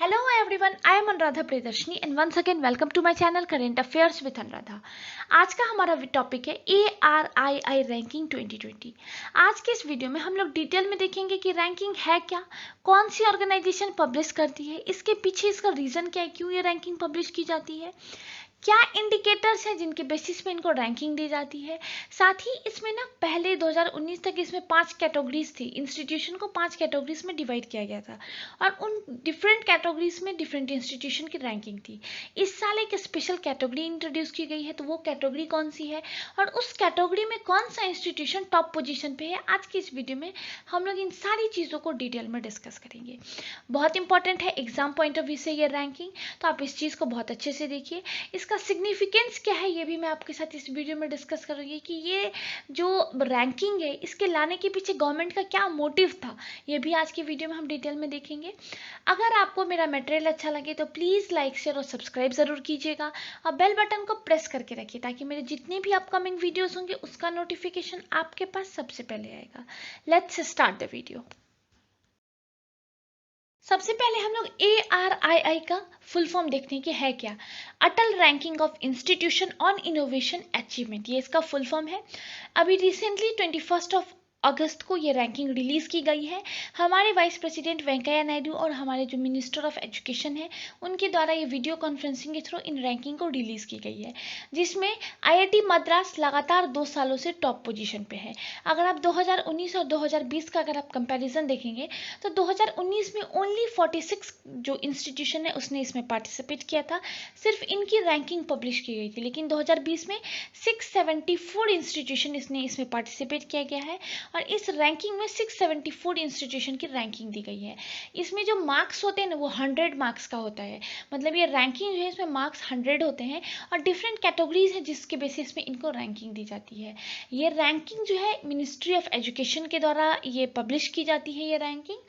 Hello everyone, I am Anuradha Priyadarshini and once again welcome to my channel Current Affairs with Anuradha। आज का हमारा topic है ARII ranking 2020। आज के इस वीडियो में हम लोग डिटेल में देखेंगे कि रैंकिंग है क्या, कौन सी ऑर्गेनाइजेशन पब्लिश करती है, इसके पीछे इसका रीजन क्या है, क्यों ये रैंकिंग पब्लिश की जाती है, क्या इंडिकेटर्स हैं जिनके बेसिस पे इनको रैंकिंग दी जाती है। साथ ही इसमें ना पहले 2019 तक इसमें 5 कैटेगरीज थी, इंस्टीट्यूशन को 5 कैटेगरीज में डिवाइड किया गया था और उन डिफरेंट कैटेगरीज में डिफरेंट इंस्टीट्यूशन की रैंकिंग थी। इस साल एक स्पेशल कैटेगरी इंट्रोड्यूस की गई है, तो वो कैटेगरी कौन सी है और उस कैटेगरी में कौन सा इंस्टीट्यूशन टॉप पोजीशन पे है, आज की इस वीडियो में हम लोग इन सारी चीज़ों को डिटेल में डिस्कस करेंगे। बहुत इंपॉर्टेंट है एग्जाम पॉइंट ऑफ व्यू से ये रैंकिंग, तो आप इस चीज़ को बहुत अच्छे से देखिए। इसका सिग्निफिकेंस क्या है ये भी मैं आपके साथ इस वीडियो में डिस्कस करूंगी कि ये जो रैंकिंग है इसके लाने के पीछे गवर्नमेंट का क्या मोटिव था, ये भी आज की वीडियो में हम डिटेल में देखेंगे। अगर आपको मेरा मटेरियल अच्छा लगे तो प्लीज़ लाइक शेयर और सब्सक्राइब ज़रूर कीजिएगा और बेल बटन को प्रेस करके रखिए ताकि मेरे जितने भी अपकमिंग वीडियोस होंगे उसका नोटिफिकेशन आपके पास सबसे पहले आएगा। Let's start the video. सबसे पहले हम लोग ARII का फुल फॉर्म देखते हैं कि है क्या। Atal ranking of institution on innovation achievement, ये इसका फुल फॉर्म है। अभी रिसेंटली 21 अगस्त को ये रैंकिंग रिलीज की गई है। हमारे वाइस प्रेसिडेंट वेंकैया नायडू और हमारे जो मिनिस्टर ऑफ एजुकेशन है उनके द्वारा ये वीडियो कॉन्फ्रेंसिंग के थ्रू इन रैंकिंग को रिलीज की गई है, जिसमें IIT मद्रास लगातार 2 सालों से टॉप पोजीशन पे है। अगर आप 2019 और 2020 का अगर आप कंपैरिजन देखेंगे तो 2019 में ओनली 46 जो इंस्टीट्यूशन है उसने इसमें पार्टिसिपेट किया था, सिर्फ इनकी रैंकिंग पब्लिश की गई थी। लेकिन 2020 में 674 इंस्टीट्यूशन इसमें पार्टिसिपेट किया गया है और इस रैंकिंग में 674 इंस्टीट्यूशन की रैंकिंग दी गई है। इसमें जो मार्क्स होते हैं ना वो 100 मार्क्स का होता है, मतलब ये रैंकिंग जो है इसमें मार्क्स 100 होते हैं और डिफरेंट कैटेगरीज है जिसके बेसिस पे इनको रैंकिंग दी जाती है। ये रैंकिंग जो है मिनिस्ट्री ऑफ एजुकेशन के द्वारा ये पब्लिश की जाती है। ये रैंकिंग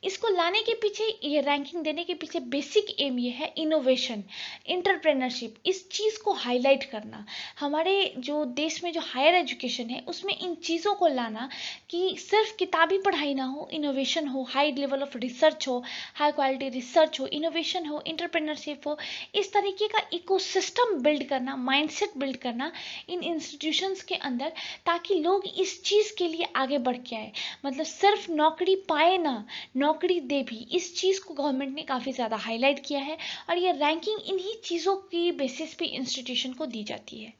इसको लाने के पीछे, ये रैंकिंग देने के पीछे बेसिक एम ये है इनोवेशन, इंटरप्रेन्योरशिप, इस चीज़ को हाईलाइट करना। हमारे जो देश में जो हायर एजुकेशन है उसमें इन चीज़ों को लाना कि सिर्फ किताबी पढ़ाई ना हो, इनोवेशन हो, हाई लेवल ऑफ रिसर्च हो, हाई क्वालिटी रिसर्च हो, इनोवेशन हो, इंटरप्रेन्योरशिप हो, इस तरीके का इकोसिस्टम बिल्ड करना, माइंडसेट बिल्ड करना इन इंस्टीट्यूशंस के अंदर, ताकि लोग इस चीज़ के लिए आगे बढ़ के आए। मतलब सिर्फ नौकरी पाए ना, नौकरी दे भी, इस चीज़ को गवर्नमेंट ने काफ़ी ज़्यादा हाईलाइट किया है और ये रैंकिंग इन्हीं चीज़ों की बेसिस पे इंस्टीट्यूशन को दी जाती है।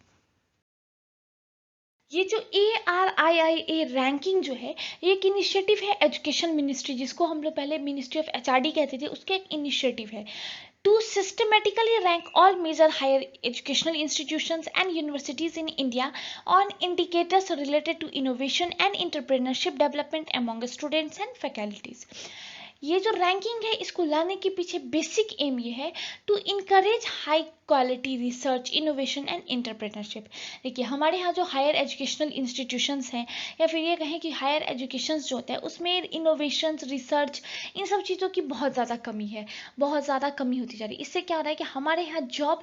ये जो ARII रैंकिंग जो है ये एक इनिशिएटिव है एजुकेशन मिनिस्ट्री, जिसको हम लोग पहले मिनिस्ट्री ऑफ HRD कहते थे, उसका एक इनिशिएटिव है to systematically rank all major higher educational institutions and universities in India on indicators related to innovation and entrepreneurship development among students and faculties। ये जो रैंकिंग है इसको लाने के पीछे बेसिक एम ये है to encourage high quality research, innovation and entrepreneurship. देखिए हमारे यहाँ जो हायर एजुकेशनल इंस्टीट्यूशंस हैं या फिर ये कहें कि हायर एजुकेशंस जो होता है उसमें इनोवेशंस, रिसर्च, इन सब चीज़ों की बहुत ज़्यादा कमी है, बहुत ज़्यादा कमी होती जा रही है। इससे क्या हो रहा है कि हमारे यहाँ जॉब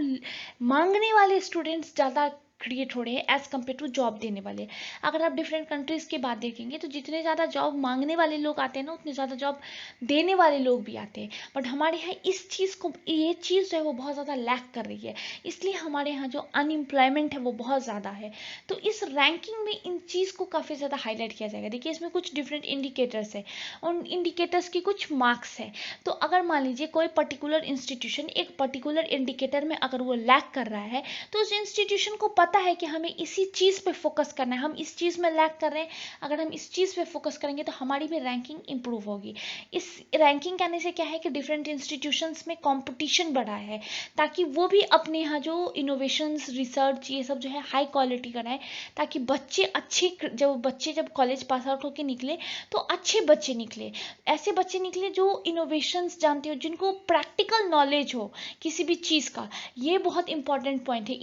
मांगने वाले स्टूडेंट्स ज़्यादा क्रिएट हो रहे हैं एज कम्पेयर टू जॉब देने वाले। अगर आप डिफरेंट कंट्रीज़ की बात देखेंगे तो जितने ज़्यादा जॉब मांगने वाले लोग आते हैं ना उतने ज़्यादा जॉब देने वाले लोग भी आते हैं। बट हमारे यहाँ इस चीज़ को, ये चीज़ जो है वो बहुत ज़्यादा लैक कर रही है, इसलिए हमारे यहाँ जो अनएम्प्लॉयमेंट है वो बहुत ज़्यादा है। तो इस रैंकिंग में इन चीज़ को काफ़ी ज़्यादा हाईलाइट किया जाएगा। देखिए इसमें कुछ डिफरेंट इंडिकेटर्स है, उन इंडिकेटर्स की कुछ मार्क्स है। तो अगर मान लीजिए कोई पर्टिकुलर इंस्टीट्यूशन एक पर्टिकुलर इंडिकेटर में अगर वो लैक कर रहा है तो उस इंस्टीट्यूशन को पता है कि हमें इसी चीज़ पे फोकस करना है, हम इस चीज़ में लैक कर रहे हैं, अगर हम इस चीज़ पे फोकस करेंगे तो हमारी भी रैंकिंग इंप्रूव होगी। इस रैंकिंग करने से क्या है कि डिफरेंट इंस्टीट्यूशंस में कंपटीशन बढ़ा है, ताकि वो भी अपने यहाँ जो इनोवेशंस, रिसर्च, ये सब जो है हाई क्वालिटी कराएं, ताकि बच्चे अच्छे, जब कॉलेज पास आउट होकर निकले तो अच्छे बच्चे निकले, ऐसे बच्चे निकले जो इनोवेशंस जानते हो, जिनको प्रैक्टिकल नॉलेज हो किसी भी चीज़ का। ये बहुत इंपॉर्टेंट पॉइंट है।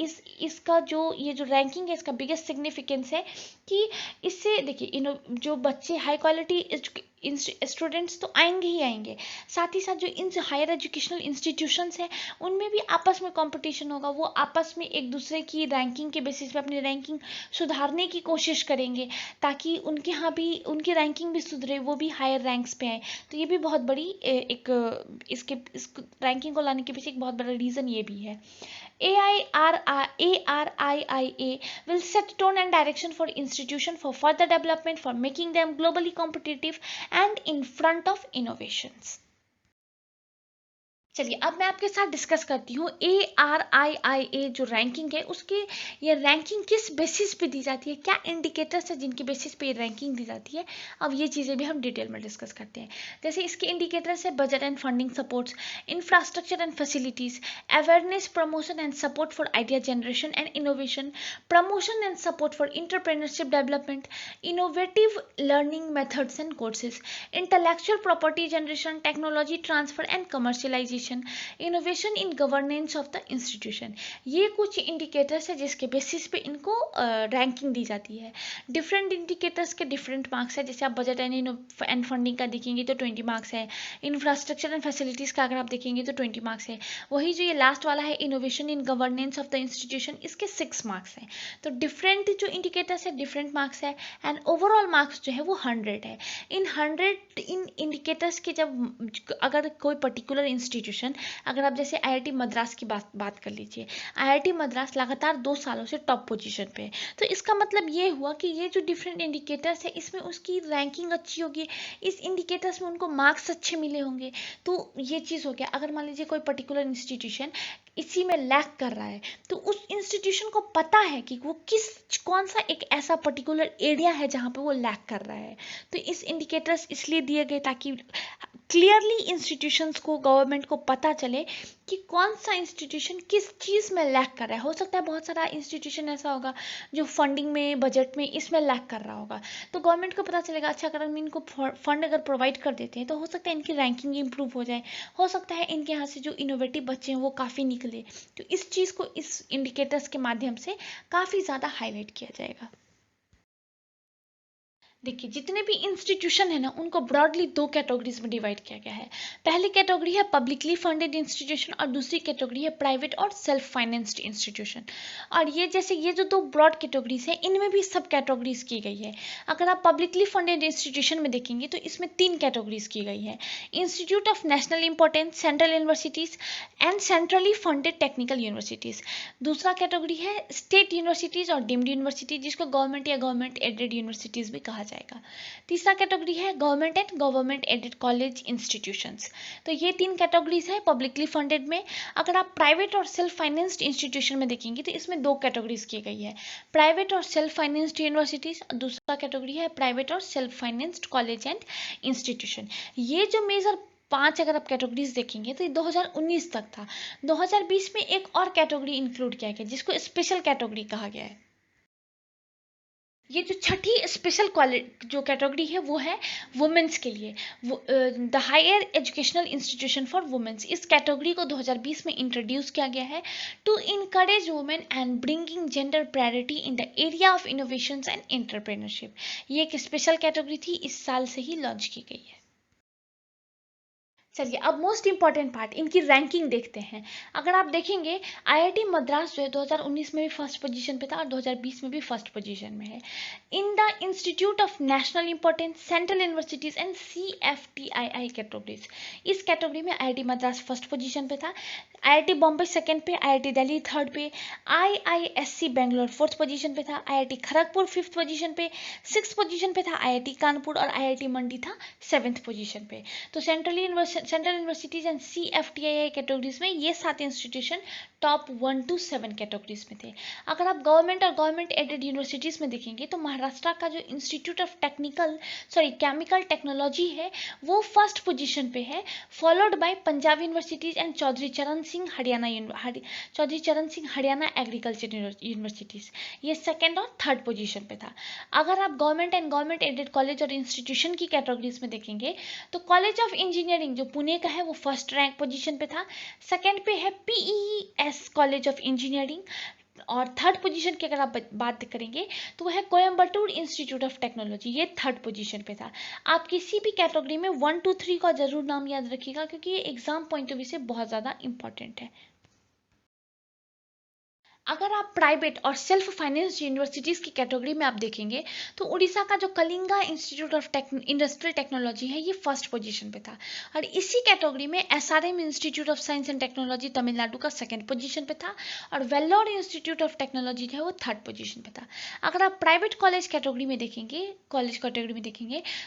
इसका जो ये जो रैंकिंग है इसका बिगेस्ट सिग्निफिकेंस है कि इससे देखिए जो बच्चे हाई क्वालिटी स्टूडेंट्स तो आएंगे ही आएंगे, साथ ही साथ जो इन हायर एजुकेशनल इंस्टीट्यूशंस हैं उनमें भी आपस में कंपटीशन होगा, वो आपस में एक दूसरे की रैंकिंग के बेसिस पे अपनी रैंकिंग सुधारने की कोशिश करेंगे ताकि उनके यहाँ भी उनकी रैंकिंग भी सुधरे, वो भी हायर रैंक्स पे आए। तो ये भी बहुत बड़ी इस रैंकिंग को लाने के पीछे एक बहुत बड़ा रीज़न ये भी है। ARIIA will set tone and direction for institution for further development, for making them globally competitive and in front of innovations. चलिए अब मैं आपके साथ डिस्कस करती हूँ ARIIA जो रैंकिंग है उसके, ये रैंकिंग किस बेसिस पे दी जाती है, क्या इंडिकेटर्स है जिनके बेसिस पे ये रैंकिंग दी जाती है। अब ये चीज़ें भी हम डिटेल में डिस्कस करते हैं। जैसे इसके इंडिकेटर्स है budget and funding supports, infrastructure and facilities, awareness promotion and support for idea generation and innovation, promotion and support for entrepreneurship development, innovative learning methods and courses, intellectual property generation, technology transfer and commercialisation, innovation in governance of the institution. ये कुछ indicators है जिसके basis पे इनको ranking दी जाती है। Different indicators के different marks है। जैसे आप बजट एंड फंडिंग का देखेंगे तो 20 मार्क्स है, इंफ्रास्ट्रक्चर एंड फैसिलिटीज़ का अगर आप देखेंगे तो 20 मार्क्स है। वही जो ये लास्ट वाला है innovation in governance of the institution, इसके 6 मार्क्स हैं। तो डिफरेंट जो इंडिकेटर्स है डिफरेंट मार्क्स है एंड ओवरऑल मार्क्स जो है वो 100 है। इन 100 इन इंडिकेटर्स के जब अगर कोई पर्टिकुलर इंस्टीट्यूशन, अगर आप जैसे IIT मद्रास की बात कर लीजिए, IIT मद्रास लगातार 2 सालों से टॉप पोजीशन पे है, तो इसका मतलब ये हुआ कि ये जो डिफरेंट इंडिकेटर्स है इसमें उसकी रैंकिंग अच्छी होगी, इस इंडिकेटर्स में उनको मार्क्स अच्छे मिले होंगे। तो ये चीज़ हो गया। अगर मान लीजिए कोई पर्टिकुलर इंस्टीट्यूशन इसी में लैक कर रहा है तो उस इंस्टीट्यूशन को पता है कि वो कौन सा एक ऐसा पर्टिकुलर एरिया है जहाँ पे वो लैक कर रहा है। तो इस इंडिकेटर्स इसलिए दिए गए ताकि क्लियरली इंस्टीट्यूशंस को, गवर्नमेंट को पता चले कि कौन सा इंस्टीट्यूशन किस चीज़ में लैक कर रहा है। हो सकता है बहुत सारा इंस्टीट्यूशन ऐसा होगा जो फंडिंग में, बजट में, इसमें लैक कर रहा होगा, तो गवर्नमेंट को पता चलेगा अच्छा अगर हम इनको फंड अगर प्रोवाइड कर देते हैं तो हो सकता है इनकी रैंकिंग इंप्रूव हो जाए, हो सकता है इनके यहाँ से जो इनोवेटिव बच्चे हैं वो काफ़ी निकले। तो इस चीज़ को इस इंडिकेटर्स के माध्यम से काफ़ी ज़्यादा हाईलाइट किया जाएगा। देखिए जितने भी इंस्टीट्यूशन है ना उनको ब्रॉडली 2 कैटेगरीज में डिवाइड किया गया है। पहली कैटेगरी है पब्लिकली फंडेड इंस्टीट्यूशन और दूसरी कैटेगरी है प्राइवेट और सेल्फ फाइनेंस्ड इंस्टीट्यूशन। और ये जैसे ये जो 2 ब्रॉड कैटेगरीज है इनमें भी सब कैटेगरीज की गई है। अगर आप पब्लिकली फंडेड इंस्टीट्यूशन में देखेंगे तो इसमें 3 कैटेगरीज की गई है, institute of national importance, central universities and centrally funded technical universities. दूसरा कैटेगरी है स्टेट यूनिवर्सिटीज और डीम्ड यूनिवर्सिटी जिसको गवर्नमेंट या गवर्नमेंट एडेड यूनिवर्सिटीज भी कहा जाएगा। तीसरा कैटेगरी है government and government aided college institutions. तो ये 3 कैटेगरीज है पब्लिकली फंडेड में। अगर आप प्राइवेट और सेल्फ फाइनेंस्ड इंस्टीट्यूशन में देखेंगे तो इसमें 2 कैटेगरीज की गई है, प्राइवेट और सेल्फ फाइनेंस्ड यूनिवर्सिटीज, दूसरा कैटेगरी है प्राइवेट और self financed college and institution. ये जो मेजर 5 अगर आप कैटेगरीज देखेंगे तो ये 2019 तक था। 2020 में एक और कैटेगरी इंक्लूड किया गया जिसको स्पेशल कैटेगरी कहा गया है। ये जो छठी स्पेशल जो कैटेगरी है वो है वुमेन्स के लिए, the higher educational institution for women's. इस कैटेगरी को 2020 में इंट्रोड्यूस किया गया है to encourage women and bringing gender priority in the area of innovation and entrepreneurship. ये एक स्पेशल कैटेगरी थी, इस साल से ही लॉन्च की गई है। चलिए अब मोस्ट इंपॉर्टेंट पार्ट, इनकी रैंकिंग देखते हैं। अगर आप देखेंगे IIT मद्रास जो है 2019 में भी फर्स्ट पोजीशन पे था और 2020 में भी फर्स्ट पोजीशन में है। In the institute of national importance, central universities and CFTII categories, इस कैटेगरी में IIT मद्रास फर्स्ट पोजीशन पे था, IIT बॉम्बे सेकंड पे, IIT दिल्ली थर्ड पे, IISc बेंगलोर फोर्थ पोजीशन पे था, IIT खड़गपुर फिफ्थ पोजीशन पे, सिक्स पोजीशन पे था IIT कानपुर और IIT मंडी था 7th पोजीशन पे। तो central universities and CFTII categories में ये 7 इंस्टीट्यूशन टॉप 1 to 7 कैटेगरीज में थे। अगर आप गवर्नमेंट और गवर्नमेंट एडेड यूनिवर्सिटीज में देखेंगे तो महाराष्ट्र का जो इंस्टीट्यूट ऑफ केमिकल टेक्नोलॉजी है वो फर्स्ट पोजीशन पे है, followed by Punjab universities and Chaudhary Charan Singh Haryana agriculture universities, ये सेकेंड और थर्ड पोजीशन पे था। अगर आप government and government aided college और इंस्टीट्यूशन की कैटेगरीज में देखेंगे तो कॉलेज ऑफ इंजीनियरिंग जो पुणे का है वो फर्स्ट रैंक पोजीशन पे था, सेकेंड पे है PES कॉलेज ऑफ इंजीनियरिंग, और थर्ड पोजीशन की अगर आप बात करेंगे तो वह है कोयम्बटूर इंस्टीट्यूट ऑफ टेक्नोलॉजी, ये थर्ड पोजीशन पे था। आप किसी भी कैटेगरी में 1 2 3 का जरूर नाम याद रखिएगा, क्योंकि ये एग्जाम पॉइंट ऑफ व्यू से बहुत ज़्यादा इंपॉर्टेंट है। अगर आप प्राइवेट और सेल्फ फाइनेंस यूनिवर्सिटीज की कैटेगरी में आप देखेंगे तो उड़ीसा का जो Kalinga institute of industrial technology है, ये फर्स्ट पोजीशन पे था। और इसी कैटेगरी में SRM institute of science and technology Tamil Nadu का सेकंड पोजीशन पे था, और वेल्लोर इंस्टीट्यूट ऑफ टेक्नोलॉजी है वो थर्ड पोजीशन पे था। अगर आप प्राइवेट कॉलेज कैटेगरी में देखेंगे,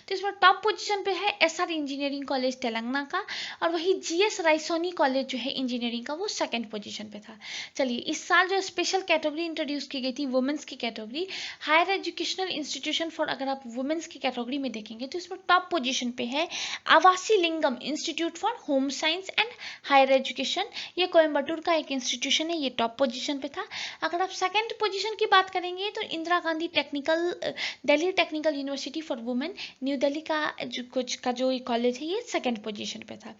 तो इसमें टॉप पोजीशन पे है एसआर इंजीनियरिंग कॉलेज तेलंगाना का, और वही जीएस राइसोनी कॉलेज जो है इंजीनियरिंग का, वो सेकंड पोजीशन पे था। चलिए, इस साल जो स्पेशल कैटेगरी इंट्रोड्यूस की गई थी वुमेन्स की category, higher educational institution for, अगर आप वुमेन्स की कैटेगरी में देखेंगे तो इसमें टॉप पोजीशन पे है Avinashilingam institute for home science and higher education, ये कोयम्बटूर का एक इंस्टीट्यूशन है, ये टॉप पोजीशन पे था। अगर आप सेकंड पोजीशन की बात करेंगे तो Indira Gandhi Delhi technical university for women new Delhi का जो कॉलेज है, ये सेकंड पोजीशन पे था।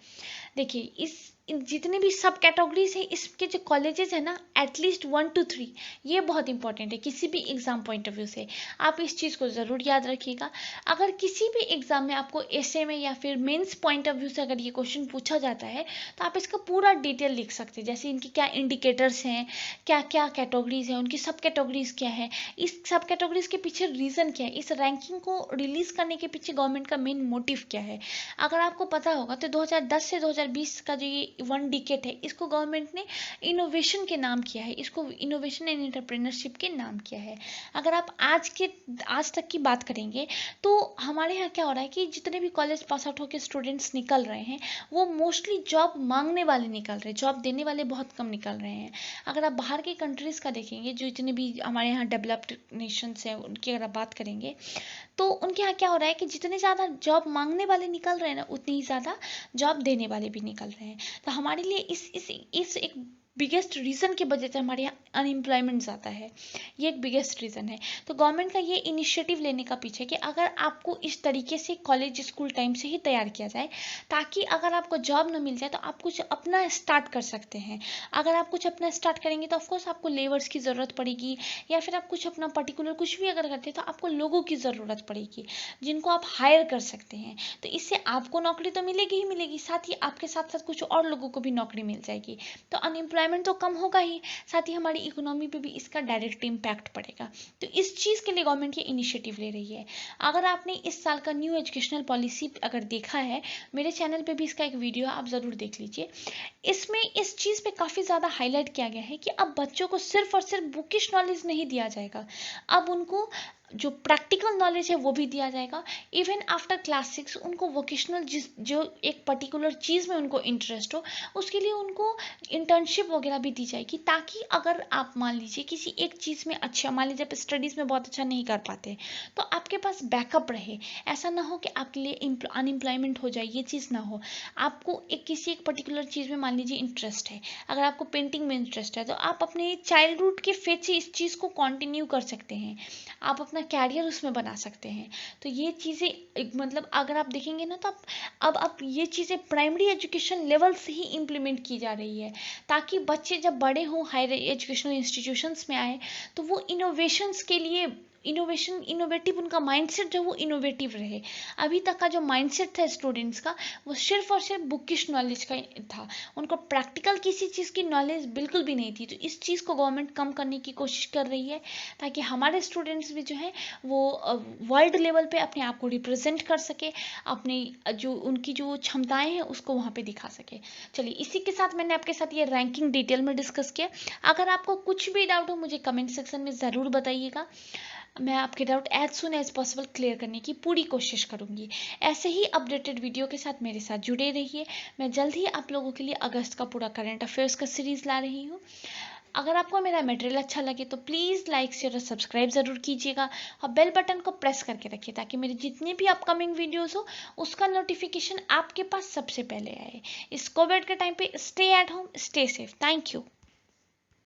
देखिए, जितने भी सब कैटेगरीज है, इसके जो कॉलेजेस है ना, एटलीस्ट 1 2 3, ये बहुत इंपॉर्टेंट है किसी भी एग्जाम पॉइंट ऑफ व्यू से। आप इस चीज़ को ज़रूर याद रखिएगा। अगर किसी भी एग्जाम में आपको एसए में या फिर मेंस पॉइंट ऑफ व्यू से अगर ये क्वेश्चन पूछा जाता है तो आप इसका पूरा डिटेल लिख सकते हैं, जैसे इनकी क्या इंडिकेटर्स हैं, क्या क्या कैटेगरीज हैं, उनकी सब कैटेगरीज क्या है, इस सब कैटेगरीज के पीछे रीज़न क्या है, इस रैंकिंग को रिलीज करने के पीछे गवर्नमेंट का मेन मोटिव क्या है। अगर आपको पता होगा तो 2010 से 2020 का जो ये 1 डिकेड है, इसको गवर्नमेंट ने इनोवेशन के नाम किया है, इसको इनोवेशन एंड एंटरप्रेन्योरशिप के नाम किया है। अगर आप आज तक की बात करेंगे तो हमारे यहाँ क्या हो रहा है कि जितने भी कॉलेज पास आउट होकर स्टूडेंट्स निकल रहे हैं, वो मोस्टली जॉब मांगने वाले निकल रहे हैं, जॉब देने वाले बहुत कम निकल रहे हैं। अगर आप बाहर के कंट्रीज़ का देखेंगे, जो जितने भी हमारे यहाँ डेवलप्ड नेशंस हैं, उनकी अगर आप बात करेंगे तो उनके यहाँ क्या हो रहा है कि जितने ज़्यादा जॉब मांगने वाले निकल रहे हैं ना, उतनी ही ज़्यादा जॉब देने वाले भी निकल रहे हैं। तो हमारे लिए इस एक बिगेस्ट रीज़न की वजह से हमारे यहाँ अनएम्प्लॉयमेंट ज़्यादा है, ये एक बिगेस्ट रीज़न है। तो गवर्नमेंट का ये इनिशिएटिव लेने का पीछे कि अगर आपको इस तरीके से कॉलेज स्कूल टाइम से ही तैयार किया जाए, ताकि अगर आपको जॉब ना मिल जाए तो आप कुछ अपना स्टार्ट कर सकते हैं। अगर आप कुछ अपना स्टार्ट करेंगे तो ऑफकोर्स आपको लेबर्स की ज़रूरत पड़ेगी, या फिर आप कुछ अपना पर्टिकुलर कुछ भी अगर करते हैं तो आपको लोगों की ज़रूरत पड़ेगी जिनको आप हायर कर सकते हैं। तो इससे आपको नौकरी तो मिलेगी ही मिलेगी, साथ ही आपके साथ साथ कुछ और लोगों को भी नौकरी मिल जाएगी। तो अनएम्प्लॉयमेंट तो कम होगा ही, साथ ही हमारी इकोनॉमी पे भी इसका डायरेक्ट इम्पैक्ट पड़ेगा। तो इस चीज़ के लिए गवर्नमेंट ये इनिशिएटिव ले रही है। अगर आपने इस साल का न्यू एजुकेशनल पॉलिसी अगर देखा है, मेरे चैनल पे भी इसका एक वीडियो है, आप ज़रूर देख लीजिए। इसमें इस चीज़ पे काफ़ी ज़्यादा हाईलाइट किया गया है कि अब बच्चों को सिर्फ और सिर्फ बुकिश नॉलेज नहीं दिया जाएगा, अब उनको जो प्रैक्टिकल नॉलेज है वो भी दिया जाएगा। इवन आफ्टर क्लास 6 उनको वोकेशनल जो एक पर्टिकुलर चीज़ में उनको इंटरेस्ट हो, उसके लिए उनको इंटर्नशिप वगैरह भी दी जाएगी, ताकि अगर आप मान लीजिए किसी एक चीज़ में अच्छा, मान लीजिए आप स्टडीज़ में बहुत अच्छा नहीं कर पाते, तो आपके पास बैकअप रहे। ऐसा ना हो कि आपके लिए अनएम्प्लॉयमेंट हो जाए, ये चीज़ ना हो। आपको किसी एक पर्टिकुलर चीज़ में मान लीजिए इंटरेस्ट है, अगर आपको पेंटिंग में इंटरेस्ट है तो आप अपने चाइल्डहुड के फेज से इस चीज़ को कंटिन्यू कर सकते हैं, आप अपना कैरियर उसमें बना सकते हैं। तो ये चीज़ें मतलब अगर आप देखेंगे ना, तो अब ये चीज़ें प्राइमरी एजुकेशन लेवल से ही इम्प्लीमेंट की जा रही है, ताकि बच्चे जब बड़े हों, हायर एजुकेशनल इंस्टीट्यूशंस में आए, तो वो इनोवेशंस के लिए इनोवेटिव उनका माइंडसेट जो वो इनोवेटिव रहे। अभी तक का जो माइंडसेट था स्टूडेंट्स का, वो सिर्फ और सिर्फ बुकिश नॉलेज का था, उनको प्रैक्टिकल किसी चीज़ की नॉलेज बिल्कुल भी नहीं थी। तो इस चीज़ को गवर्नमेंट कम करने की कोशिश कर रही है, ताकि हमारे स्टूडेंट्स भी जो है वो वर्ल्ड लेवल पे अपने आप को रिप्रेजेंट कर सके, अपनी जो उनकी जो क्षमताएं हैं उसको वहाँ पे दिखा सके। चलिए, इसी के साथ मैंने आपके साथ ये रैंकिंग डिटेल में डिस्कस किया। अगर आपको कुछ भी डाउट हो, मुझे कमेंट सेक्शन में ज़रूर बताइएगा, मैं आपके doubt as soon as possible clear करने की पूरी कोशिश करूंगी। ऐसे ही अपडेटेड वीडियो के साथ मेरे साथ जुड़े रहिए। मैं जल्द ही आप लोगों के लिए अगस्त का पूरा करंट अफेयर्स का सीरीज़ ला रही हूँ। अगर आपको मेरा मटेरियल अच्छा लगे तो प्लीज़ लाइक शेयर और सब्सक्राइब ज़रूर कीजिएगा, और बेल बटन को प्रेस करके रखिए, ताकि मेरे जितने भी अपकमिंग वीडियोस हो उसका नोटिफिकेशन आपके पास सबसे पहले आए। इस कोविड के टाइम पे stay at home, stay safe. Thank you.